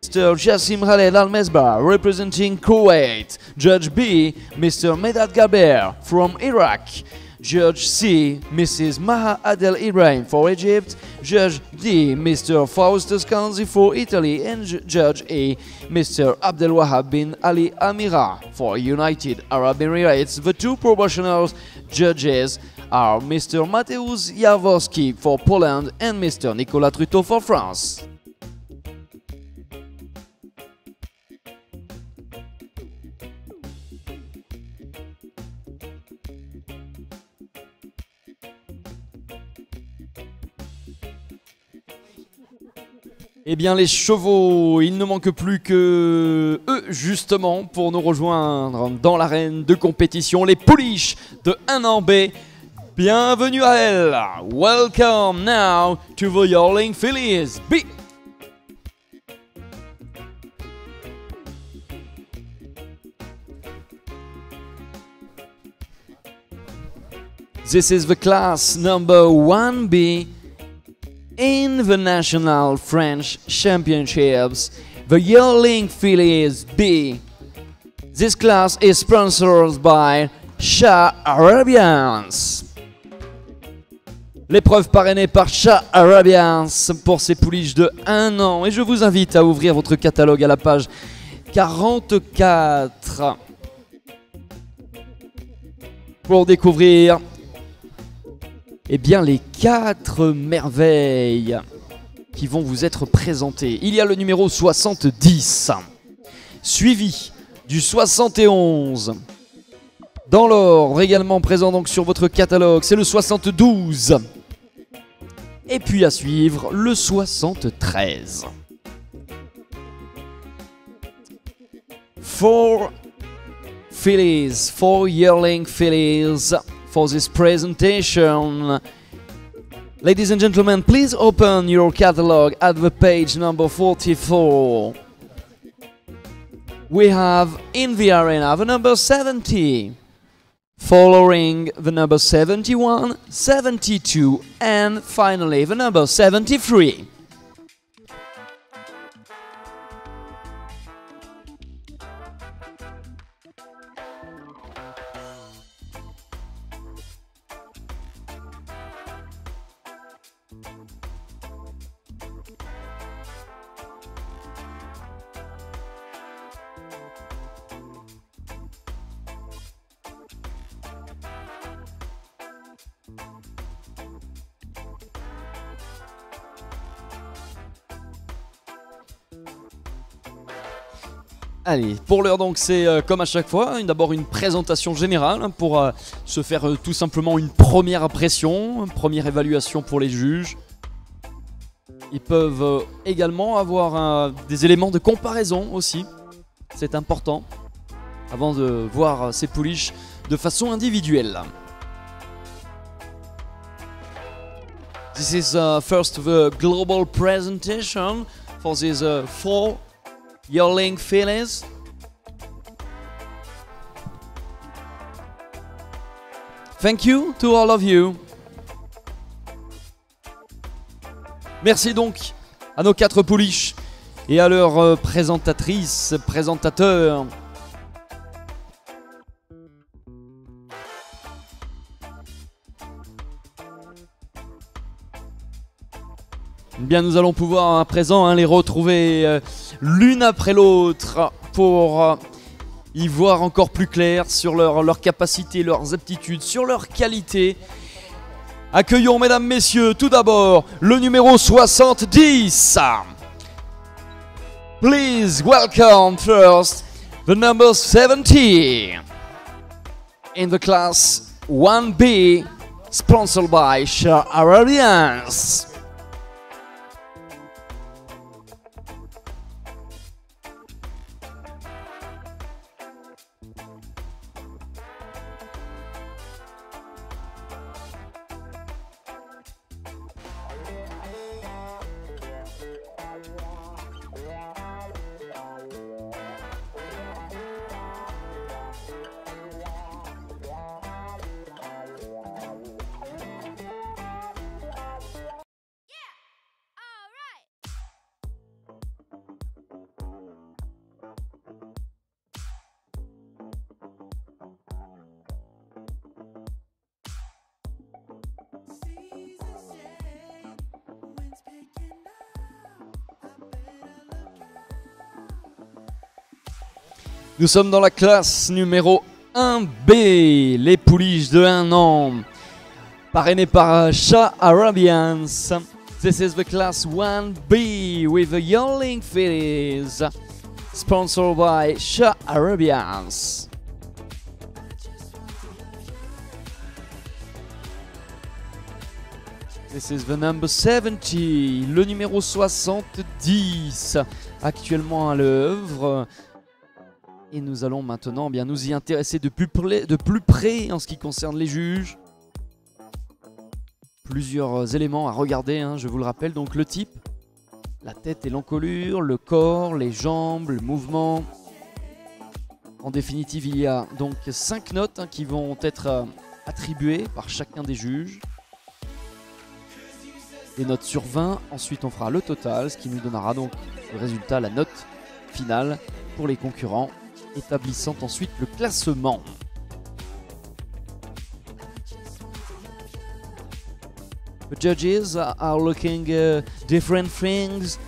Mr. Jassim Khaled Al-Mesbah, representing Kuwait. Judge B, Mr. Medad Gaber from Iraq. Judge C, Mrs. Maha Adel Ibrahim for Egypt. Judge D, Mr. Faustus Kanzi for Italy. And Judge E, Mr. Abdel Wahab bin Ali Amira for United Arab Emirates. The two proportional judges are Mr. Mateusz Jaworski for Poland and Mr. Nicolas Truteau for France. Eh bien les chevaux, il ne manque plus que eux justement pour nous rejoindre dans l'arène de compétition, les pouliches de 1 an B. Bienvenue à elles. Welcome now to the Yearling Fillies B. This is the class number 1B. In the National French Championships, the Yearling Fillies B. This class is sponsored by Shah Arabians. L'épreuve parrainée par Shah Arabians pour ces pouliches de 1 an. Et je vous invite à ouvrir votre catalogue à la page 44 pour découvrir les 4 merveilles qui vont vous être présentées. Il y a le numéro 70, suivi du 71. Dans l'ordre, également présent donc sur votre catalogue, c'est le 72. Et puis à suivre, le 73. 4 fillies, 4 yearling fillies. For this presentation. Ladies and gentlemen, please open your catalog at the page number 44. We have in the arena the number 70, following the number 71, 72, and finally the number 73. Allez, pour l'heure donc c'est comme à chaque fois, d'abord une présentation générale pour se faire tout simplement une première impression, une première évaluation pour les juges. Ils peuvent également avoir des éléments de comparaison aussi, c'est important, avant de voir ces pouliches de façon individuelle. This is first the global presentation for these 4 yearling fillies. Thank you to all of you. Merci donc à nos 4 pouliches et à leurs présentatrices, présentateurs. Bien, nous allons pouvoir à présent les retrouver l'une après l'autre pour y voir encore plus clair sur leur capacité, leurs aptitudes, sur leur qualité. Accueillons, mesdames, messieurs, tout d'abord le numéro 70. Please welcome first the number 70 in the class 1B, sponsored by Shah Arabians. Nous sommes dans la classe numéro 1B, les pouliches de 1 an, parrainé par Shah Arabians. This is the class 1B with the Yearling Fillies, sponsored by Shah Arabians. This is the number 70, le numéro 70, actuellement à l'œuvre. Et nous allons maintenant bien nous y intéresser de plus près en ce qui concerne les juges. Plusieurs éléments à regarder, hein, je vous le rappelle. Donc le type, la tête et l'encolure, le corps, les jambes, le mouvement. En définitive, il y a donc 5 notes qui vont être attribuées par chacun des juges. Des notes sur 20, ensuite on fera le total, ce qui nous donnera donc le résultat, la note finale pour les concurrents, établissant ensuite le classement. The judges are looking different things.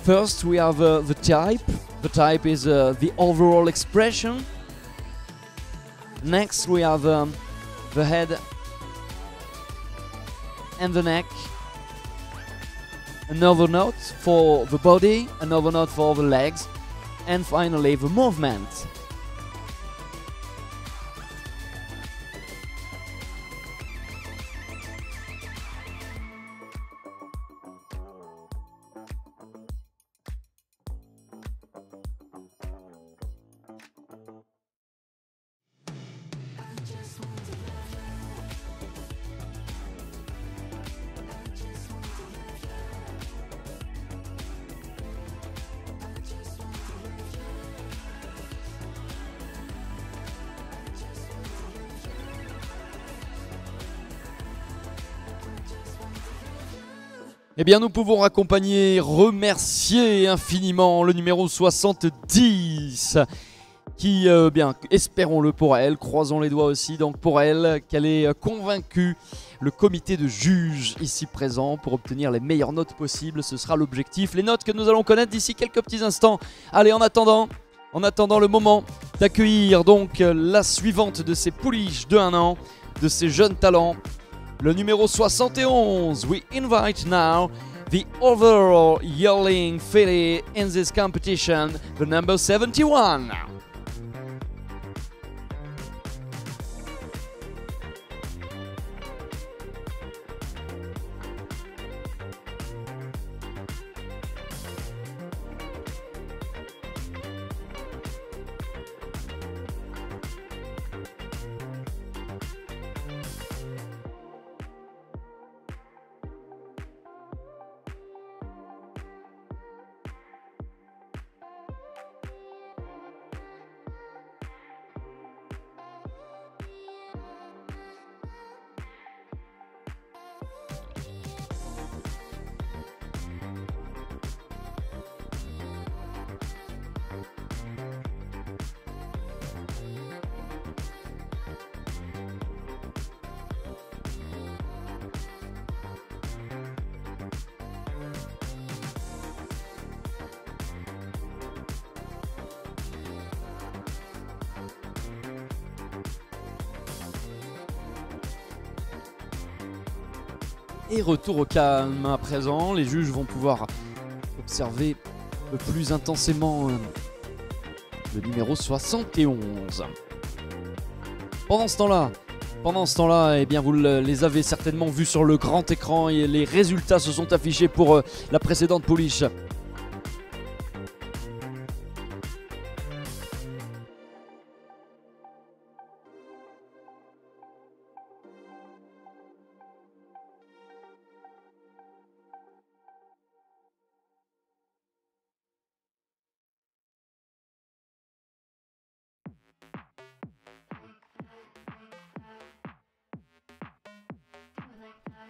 First we have the type. The type is the overall expression. Next we have the head and the neck. Another note for the body, another note for the legs, and finally the movement. Eh bien, nous pouvons raccompagner, remercier infiniment le numéro 70 qui, bien, espérons-le pour elle, croisons les doigts aussi donc pour elle, qu'elle ait convaincu le comité de juges ici présent pour obtenir les meilleures notes possibles. Ce sera l'objectif, les notes que nous allons connaître d'ici quelques petits instants. Allez, en attendant le moment d'accueillir donc la suivante de ces pouliches de 1 an, de ces jeunes talents. Le numéro 71, we invite now the overall yearling filly in this competition, the number 71. Et retour au calme à présent, les juges vont pouvoir observer le plus intensément le numéro 71. Pendant ce temps-là, eh bien vous les avez certainement vus sur le grand écran et les résultats se sont affichés pour la précédente pouliche.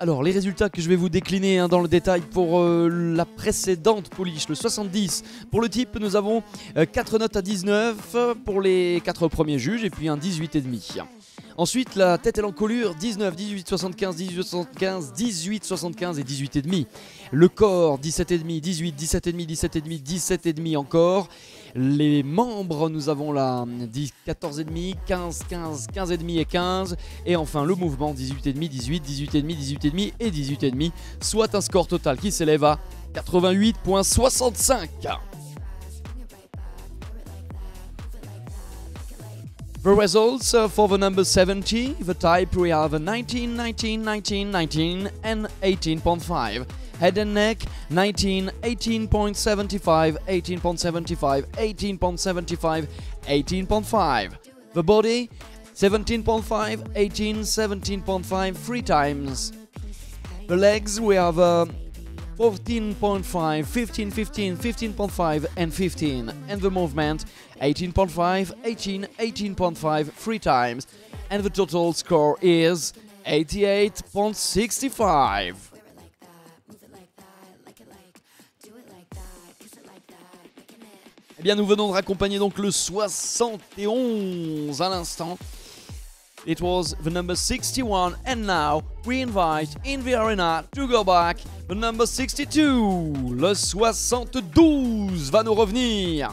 Alors les résultats que je vais vous décliner dans le détail pour la précédente pouliche, le 70. Pour le type, nous avons 4 notes à 19 pour les 4 premiers juges et puis un 18,5. Ensuite, la tête et l'encolure, 19, 18, 75, 18, 75, 18, 75 et 18,5. Le corps, 17,5, 18, 17,5, 17,5, 17,5 encore. Les membres, nous avons là 10, 14,5, 15, 15, 15,5 et 15. Et enfin le mouvement 18,5, 18, 18,5, 18,5 et 18,5. Soit un score total qui s'élève à 88,65. The results for the number 70, the type we have 19, 19, 19, 19 and 18.5. Head and neck 19, 18.75, 18.75, 18.75, 18.5. The body 17.5, 18, 17.5, 3 times. The legs we have 14.5, 15, 15, 15.5 and 15. And the movement 18.5, 18, 18.5, 3 times. And the total score is 88.65. Eh bien, nous venons de raccompagner donc le 71 à l'instant. It was the number 61, and now we invite in the arena to go back the number 62. Le 72 va nous revenir.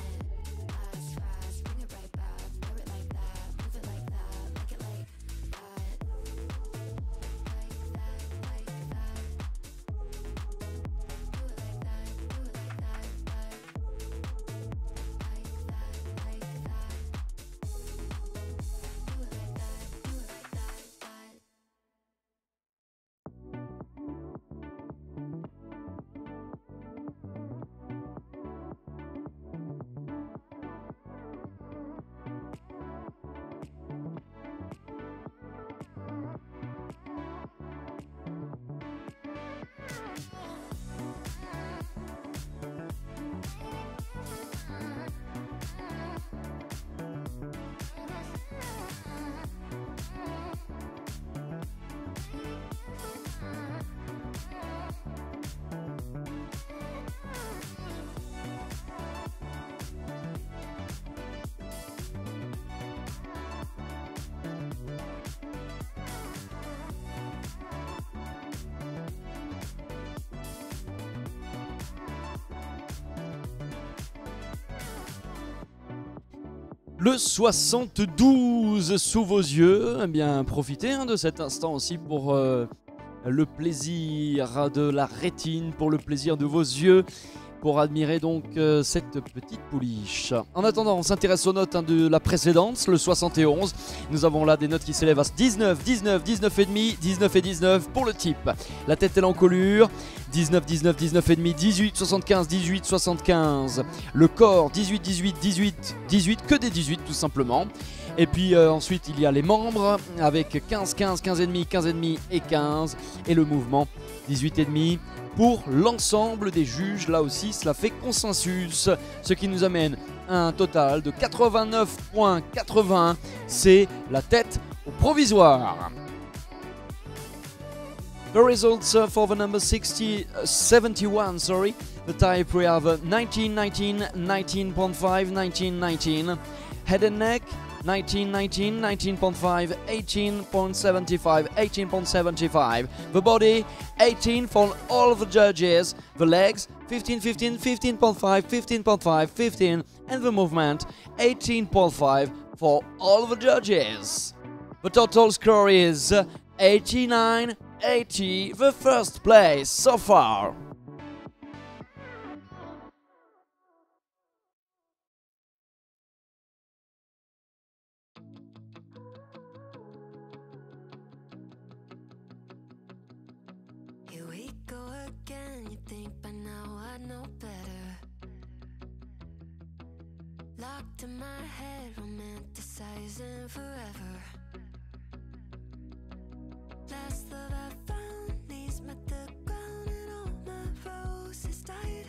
Le 72 sous vos yeux. Eh bien, profitez de cet instant aussi pour le plaisir de la rétine, pour le plaisir de vos yeux, pour admirer donc cette petite pouliche. En attendant, on s'intéresse aux notes de la précédente, le 71. Nous avons là des notes qui s'élèvent à 19, 19, 19,5, 19 et 19 pour le type. La tête est l'encolure. 19, 19, 19,5, 18, 75, 18, 75. Le corps, 18, 18, 18, 18, que des 18 tout simplement. Et puis ensuite il y a les membres avec 15, 15, 15,5, 15,5 et 15. Et le mouvement, 18,5 pour l'ensemble des juges. Là aussi cela fait consensus, ce qui nous amène à un total de 89,81. C'est la tête au provisoire. The results for the number 71, sorry. The type we have 19, 19, 19.5, 19, 19. Head and neck, 19, 19, 19.5, 18.75, 18.75. The body, 18 for all of the judges. The legs, 15, 15, 15.5, 15.5, 15. And the movement, 18.5 for all of the judges. The total score is 89. 80, the first place so far. Here we go again, you think by now I know better. Locked in my head, romanticizing forever. Last love I found, knees met the ground and all my roses died.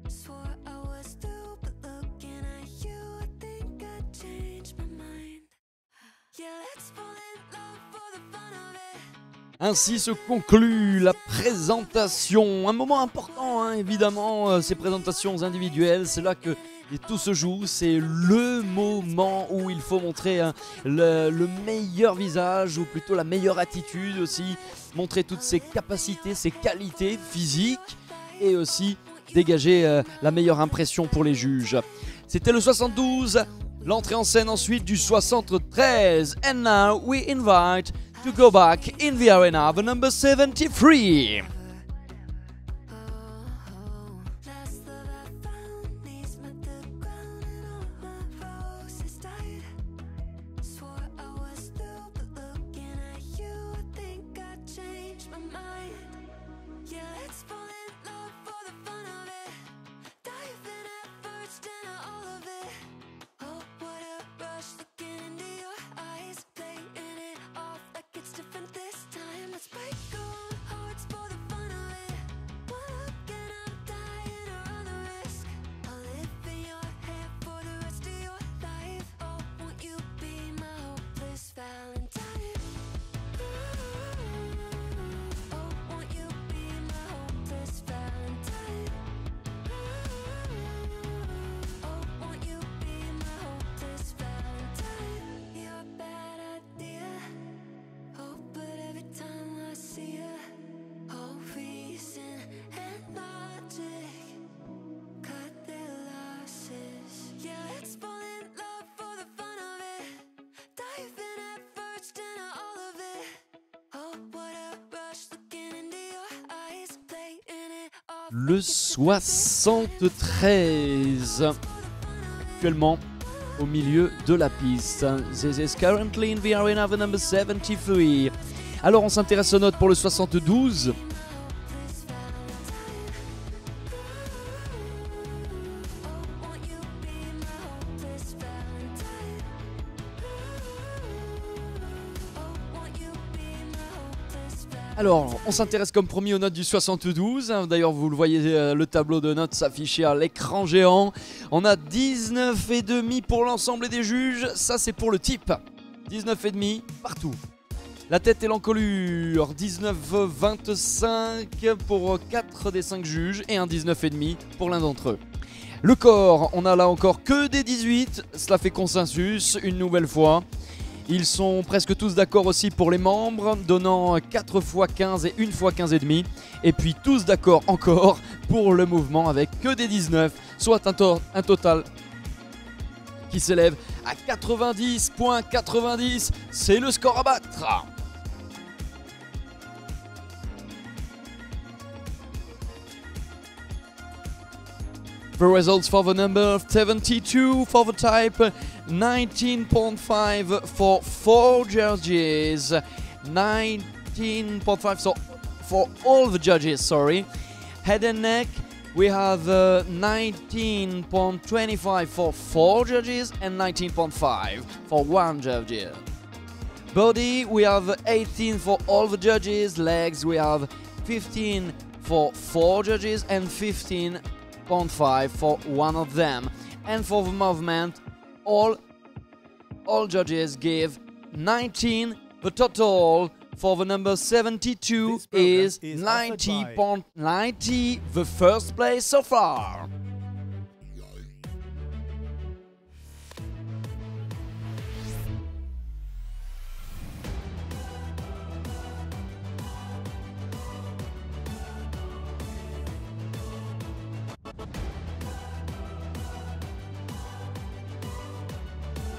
Swore I was through, but looking at you, I think I changed my mind. Yeah, let's fall in love for the fun of it. Ainsi se conclut la présentation. Un moment important, hein, évidemment, ces présentations individuelles, c'est là que tout se joue. C'est le moment où il faut montrer le meilleur visage, ou plutôt la meilleure attitude aussi, montrer toutes ses capacités, ses qualités physiques, et aussi dégager la meilleure impression pour les juges. C'était le 72. L'entrée en scène ensuite du 73. And now we invite to go back in the arena the number 73. Last love I found, knees met the ground and all my roses died. Swore I was through, but looking at you, I think I changed my mind. Yeah, let's fall in love for the fun of it. Diving at first into all of it. Oh, what a rush looking into your eyes, playing it off like it's different this time. Let's break our own hearts for the fun of it. One look and I'm dying to run the risk. I'll live in your head for the rest of your life. Oh, won't you be my hopeless Valentine? Oh, won't you be my hopeless Valentine? Oh, won't you be my hopeless Valentine? You're a bad idea. Oh, but every time I see you, all reason and logic cut their losses. Yeah, let's fall in love for the fun of it. Diving at first into all of it. Oh, what a rush looking into your eyes, playing it off. Le 73. Actuellement au milieu de la piste. This is currently in the arena the number 73. Alors on s'intéresse aux notes pour le 72. Alors, on s'intéresse comme premier aux notes du 72. D'ailleurs, vous le voyez, le tableau de notes s'afficher à l'écran géant. On a 19,5 pour l'ensemble des juges. Ça, c'est pour le type. 19,5 partout. La tête et l'encolure, 19,25 pour 4 des 5 juges et un 19,5 pour l'un d'entre eux. Le corps, on a là encore que des 18. Cela fait consensus une nouvelle fois. Ils sont presque tous d'accord aussi pour les membres, donnant 4 x 15 et 1 x 15 et demi. Et puis tous d'accord encore pour le mouvement avec que des 19, soit un total qui s'élève à 90,90. C'est le score à battre. The results for the number 72 for the type, 19.5 for 4 judges, 19.5 for all the judges, sorry. Head and neck, we have 19.25 for 4 judges and 19.5 for 1 judge. Body, we have 18 for all the judges. Legs, we have 15 for 4 judges and 15.5 for one of them. And for the movement, all judges give 19. The total for the number 72 is 90.90, the first place so far.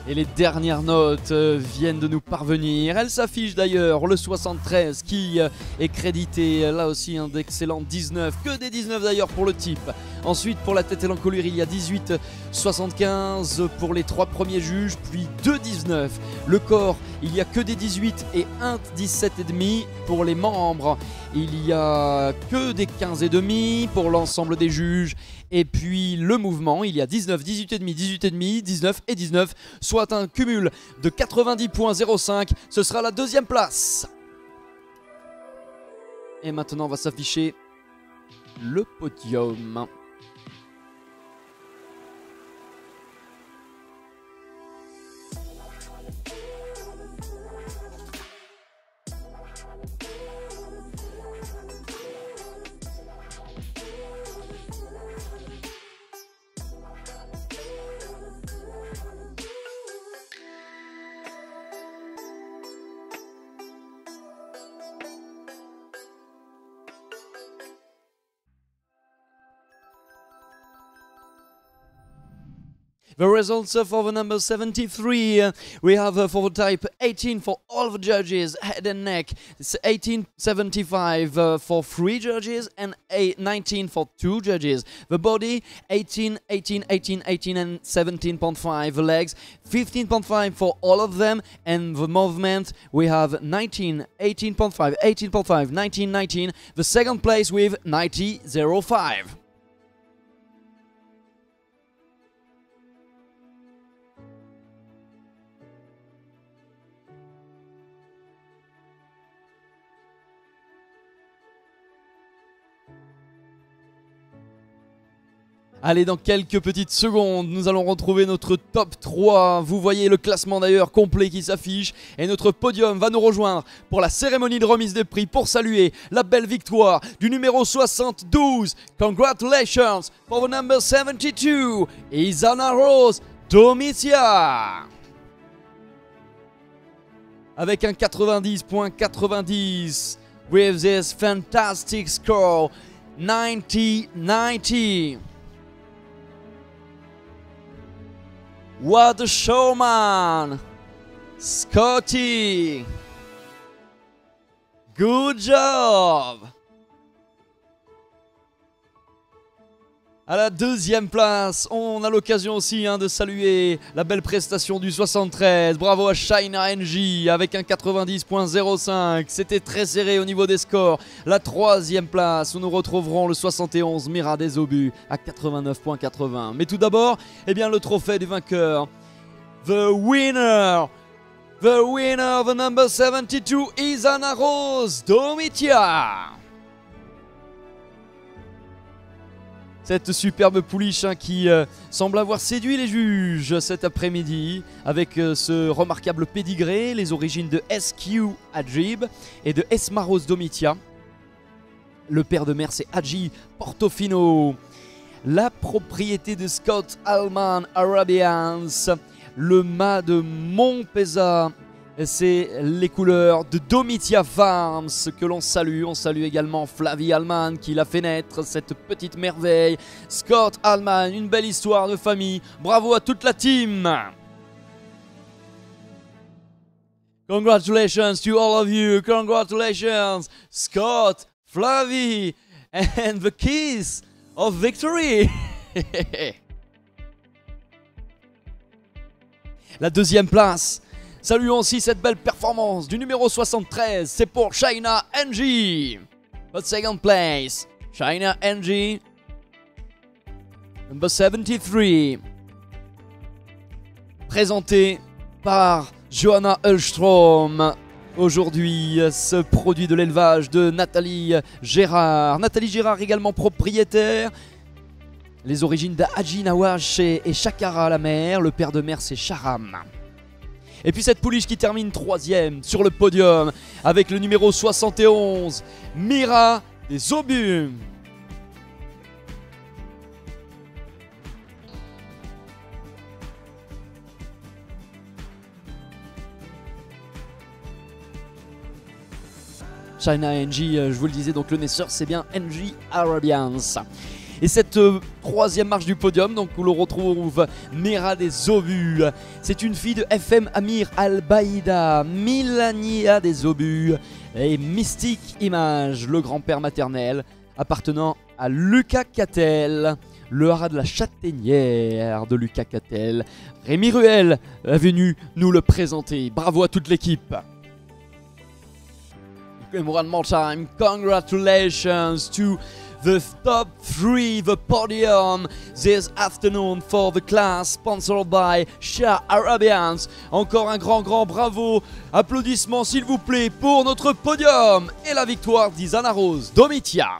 Et les dernières notes viennent de nous parvenir. Elles s'affichent d'ailleurs, le 73 qui est crédité là aussi d'excellents 19. Que des 19 d'ailleurs pour le type. Ensuite pour la tête et l'encolure il y a 18,75 pour les 3 premiers juges, puis 2,19. Le corps il y a que des 18 et un 17,5 pour les membres. Il y a que des 15,5 pour l'ensemble des juges. Et puis le mouvement, il y a 19, 18,5, 18,5, 19 et 19, soit un cumul de 90,05. Ce sera la deuxième place. Et maintenant va s'afficher le podium. The results for the number 73, we have for the type 18 for all the judges, head and neck, it's 1875 for 3 judges and 19 for 2 judges. The body, 18, 18, 18, 18 and 17.5. The legs, 15.5 for all of them. And the movement, we have 19, 18.5, 18.5, 19, 19. The second place with 90.05. Allez, dans quelques petites secondes, nous allons retrouver notre top 3. Vous voyez le classement d'ailleurs complet qui s'affiche. Et notre podium va nous rejoindre pour la cérémonie de remise des prix pour saluer la belle victoire du numéro 72. Congratulations for the number 72, Isana Rose Domitia. Avec un 90.90 with this fantastic score, 90-90. What a showman! Scotty! Good job! À la deuxième place, on a l'occasion aussi de saluer la belle prestation du 73. Bravo à Shaina NG avec un 90.05. C'était très serré au niveau des scores. La troisième place où nous retrouverons le 71 Mira des Obus à 89.80. Mais tout d'abord, eh bien, le trophée du vainqueur. The winner, the number 72, Isana Rose Domitia. Cette superbe pouliche qui semble avoir séduit les juges cet après-midi avec ce remarquable pédigré, les origines de SQ Adjib et de Esmaros Domitia. Le père de mère c'est Hadji Portofino. La propriété de Scott Allman Arabians, le mât de Montpesa. C'est les couleurs de Domitia Farms que l'on salue. On salue également Flavie Allman qui l'a fait naître, cette petite merveille. Scott Allman, une belle histoire de famille. Bravo à toute la team. Congratulations to all of you. Congratulations, Scott, Flavie, and the keys of victory. La deuxième place. Saluons aussi cette belle performance du numéro 73, c'est pour Shaina NG. The second place, Shaina NG, number 73. Présenté par Johanna Hellstrom. Aujourd'hui, ce produit de l'élevage de Nathalie Gérard. Nathalie Gérard également propriétaire. Les origines d'Haji Nawash et Shakara la mère. Le père de mère c'est Sharam. Et puis cette pouliche qui termine 3e sur le podium avec le numéro 71, Mira des Obus. Shaina NG, je vous le disais, donc le naisseur c'est bien NG Arabians. Et cette troisième marche du podium, donc où l'on retrouve Mira des Obus. C'est une fille de FM Amir Al-Baïda, Milania des Obus et Mystique Image, le grand-père maternel appartenant à Lucas Cattel, le haras de la Châtaignière de Lucas Cattel. Rémi Ruel est venu nous le présenter. Bravo à toute l'équipe. One more time, congratulations to the top 3, the podium this afternoon for the class sponsored by Shah Arabians. Encore un grand bravo, applaudissements s'il vous plaît pour notre podium et la victoire d'Isana Rose Domitia.